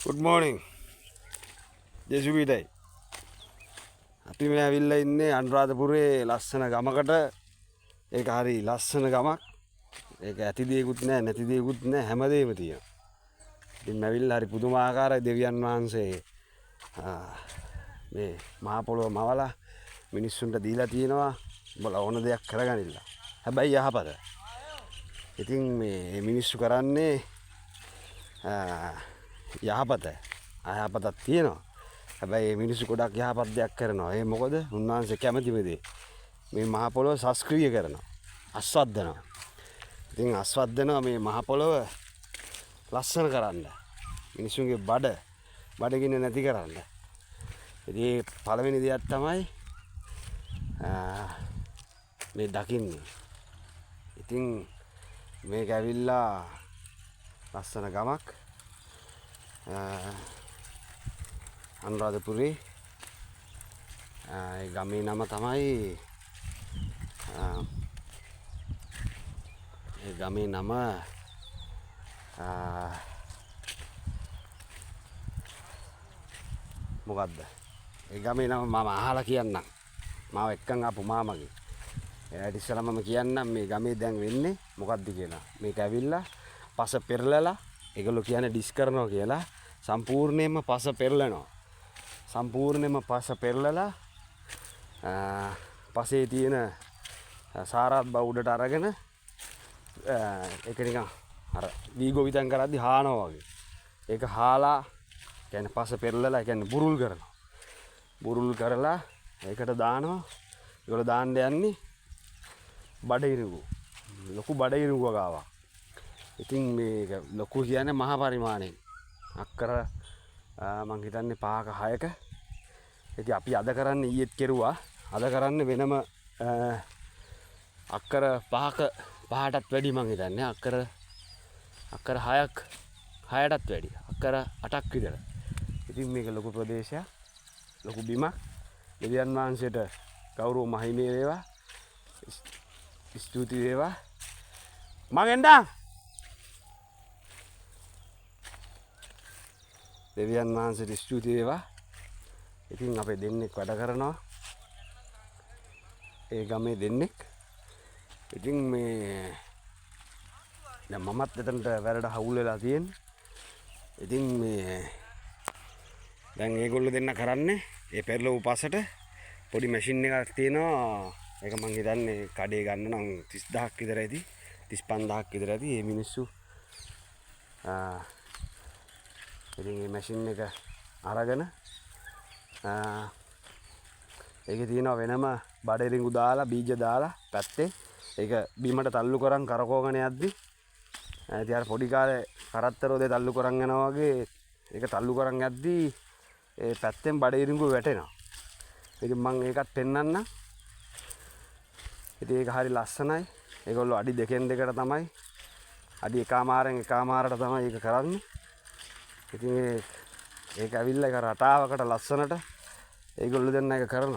Good morning. ජෙසුපීටයි. අපි මේ ඇවිල්ලා ඉන්නේ අනුරාධපුරේ ලස්සන ගමකට. ඒක හරි ලස්සන ගමක්. ඒක ඇති දෙයක්වත් නැහැ නැති දෙයක්වත් නැහැ හැමදේම තියෙනවා. ඉතින් ඇවිල්ලා හරි පුදුමාකාරයි දෙවියන් වහන්සේ මේ මහ පොළොව මවලා මිනිස්සුන්ට දීලා තියෙනවා. උඹලා ඕන දෙයක් කරගනින්න. හැබැයි යහපත. ඉතින් මේ මිනිස්සු කරන්නේ යහපත. අයහපතක් තියෙනවා. හැබැයි මිනිස්සු ගොඩක් යහපත් දෙයක් කරනවා. ඒ මොකද උන්වහන්සේ කැමතිම දේ. මේ මහ පොළොව සස්ක්‍රීය කරනවා. අස්වද්දනවා. ඉතින් අස්වද්දනවා මේ මහ පොළොව ලස්සන කරන්න. මිනිස්සුන්ගේ බඩගින්න නැති කරන්න. ඉතින් පළවෙනි දෙයක් තමයි මේ දකින්නේ. ඉතින් මේක ඇවිල්ලා ලස්සන ගමක්. අනුරාධපුරේ ඒ ගමේ නම තමයි ඒ ගමේ නම මොකද්ද? ඒ ගමේ නම මම අහලා කියන්නම්. මාව එක්කන් ආපු මාමගේ. එයාට ඉස්සලා මම කියන්නම් මේ ගමේ දැන් වෙන්නේ මොකද්ද කියලා. මේක ඇවිල්ලා පස පෙරලලා ඒගොල්ලෝ කියන්නේ ඩිස් කරනවා කියලා සම්පූර්ණයෙන්ම පස පෙරලනවා. සම්පූර්ණයෙන්ම පස පෙරලලා පසේ තියෙන සාරාත් බව උඩට අරගෙන ඒක නිකන් අර වීගෝ විතන් කරද්දි හානවා වගේ. ඒක හාලා කියන්නේ පස පෙරලලා කියන්නේ බුරුල් කරනවා. බුරුල් කරලා ඒකට දානවා. ඒගොල්ලෝ දාන්න යන්නේ බඩ ඉරුඟු. ලොකු බඩ ඉරුඟු ගාවක්. ඉතින් මේක ලොකු කියන්නේ මහා පරිමාණයෙන්. අක්කර මං හිතන්නේ 5ක 6ක. ඉතින් අපි අද කරන්නේ ඊයේත් කෙරුවා. අද කරන්නේ වෙනම අක්කර 5කටත් වැඩි මං හිතන්නේ. අක්කර 6ටත් වැඩි. අක්කර 8ක් විතර. ඉතින් මේක ලොකු ප්‍රදේශයක්. ලොකු බිමක්. දෙවියන් වහන්සේට ගෞරව මහිමේ වේවා. ස්තුති වේවා. මං එන්නම්. දෙවියන් වහන්සේට ස්තුති වේවා. ඉතින් අපේ දෙන්නෙක් වැඩ කරනවා. ඒ ගමේ දෙන්නෙක්. ඉතින් මේ දැන් මමත් එතනට වැඩට හවුල් වෙලා තියෙන්නේ. ඉතින් මේ දැන් මේගොල්ලෝ දෙන්න කරන්නේ ඒ පෙරලවපු පසට පොඩි මැෂින් එකක් තියෙනවා. ඒක මං හිතන්නේ කඩේ ගන්න නම් 30000ක් විතර ඇති. 35000ක් විතර ඇති. මේ මිනිස්සු ඉතින් මේ මැෂින් එක අරගෙන ඒකේ තියෙනවා වෙනම බඩ ඉරිඟු දාලා බීජ දාලා පැත්තේ ඒක බීමට තල්ලු කරන් කරකෝගෙන යද්දි ඉතින් අර පොඩි කාලේ කරත්තරෝදේ තල්ලු කරන් යනවා වගේ ඒක තල්ලු කරන් යද්දි ඒ පැත්තෙන් බඩ ඉරිඟු වැටෙනවා. ඉතින් මම ඒකත් පෙන්නන්න. ඉතින් ඒක හරි ලස්සනයි. ඒගොල්ලෝ අඩි 2න් 2කට තමයි අඩි 1මාරෙන් 1මාරට තමයි ඒක කරන්නේ. ඉතින් ඒක ඇවිල්ලා ඒක රටාවකට ලස්සනට ඒගොල්ලෝ දෙන්න එක කරනවා.